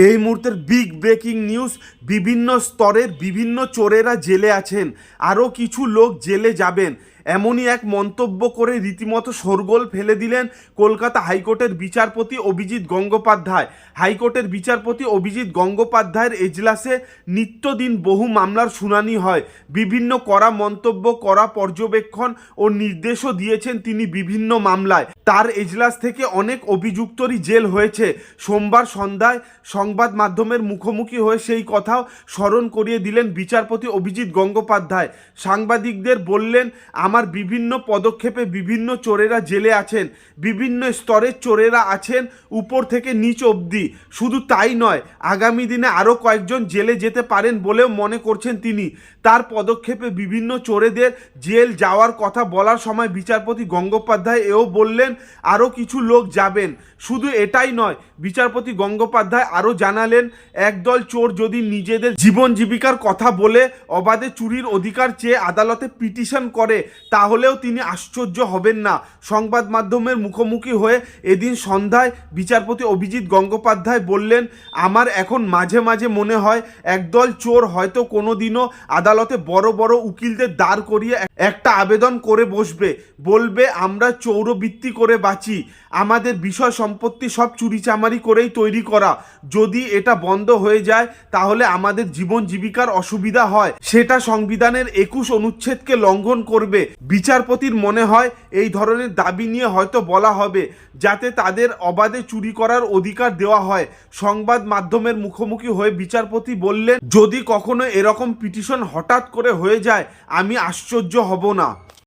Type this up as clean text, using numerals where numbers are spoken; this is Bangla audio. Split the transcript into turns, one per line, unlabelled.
এই মুহূর্তের বিগ ব্রেকিং নিউজ, বিভিন্ন স্তরের বিভিন্ন চোরেরা জেলে আছেন, আরও কিছু লোক জেলে যাবেন, এমনই এক মন্তব্য করে রীতিমতো শোরগোল ফেলে দিলেন কলকাতা হাইকোর্টের বিচারপতি অভিজিৎ গঙ্গোপাধ্যায়। হাইকোর্টের বিচারপতি অভিজিৎ গঙ্গোপাধ্যায়ের এজলাসে নিত্যদিন বহু মামলার শুনানি হয়। বিভিন্ন কড়া মন্তব্য, কড়া পর্যবেক্ষণ ও নির্দেশও দিয়েছেন তিনি বিভিন্ন মামলায়। তার এজলাস থেকে অনেক অভিযুক্তরই জেল হয়েছে। সোমবার সন্ধ্যায় সংবাদ মাধ্যমের মুখোমুখি হয়ে সেই কথাও স্মরণ করিয়ে দিলেন বিচারপতি অভিজিৎ গঙ্গোপাধ্যায়। সাংবাদিকদের বললেন, আমার বিভিন্ন পদক্ষেপে বিভিন্ন চোরেরা জেলে আছেন, বিভিন্ন স্তরের চোরেরা আছেন, উপর থেকে নিচ অবধি। শুধু তাই নয়, আগামী দিনে আরও কয়েকজন জেলে যেতে পারেন বলেও মনে করছেন তিনি। তার পদক্ষেপে বিভিন্ন চোরেদের জেল যাওয়ার কথা বলার সময় বিচারপতি গঙ্গোপাধ্যায় এও বললেন, আরও কিছু লোক যাবেন। শুধু এটাই নয়, বিচারপতি গঙ্গোপাধ্যায় আরও জানালেন, একদল চোর যদি নিজেদের জীবন জীবিকার কথা বলে অবাধে চুরির অধিকার চেয়ে আদালতে পিটিশন করে, তাহলেও তিনি আশ্চর্য হবেন না। সংবাদ মাধ্যমের মুখোমুখি হয়ে এদিন সন্ধ্যায় বিচারপতি অভিজিৎ গঙ্গোপাধ্যায় বললেন, আমার এখন মাঝে মাঝে মনে হয় একদল চোর হয়তো কোনোদিনও আদালতে বড় বড় উকিলদের দাঁড় করিয়ে একটা আবেদন করে বসবে, বলবে আমরা চৌরবৃত্তি করে বাঁচি, আমাদের বিষয় সম্পত্তি সব চুরিচামারি করেই তৈরি করা, যদি এটা বন্ধ হয়ে যায় তাহলে আমাদের জীবন জীবিকার অসুবিধা হয়, সেটা সংবিধানের 21 অনুচ্ছেদকে লঙ্ঘন করবে। বিচারপতির মনে হয় এই ধরনের দাবি নিয়ে হয়তো বলা হবে, যাতে তাদের অবাধে চুরি করার অধিকার দেওয়া হয়। সংবাদ মাধ্যমের মুখোমুখি হয়ে বিচারপতি বললেন, যদি কখনো এরকম পিটিশন হঠাৎ করে হয়ে যায় আমি আশ্চর্য হব না।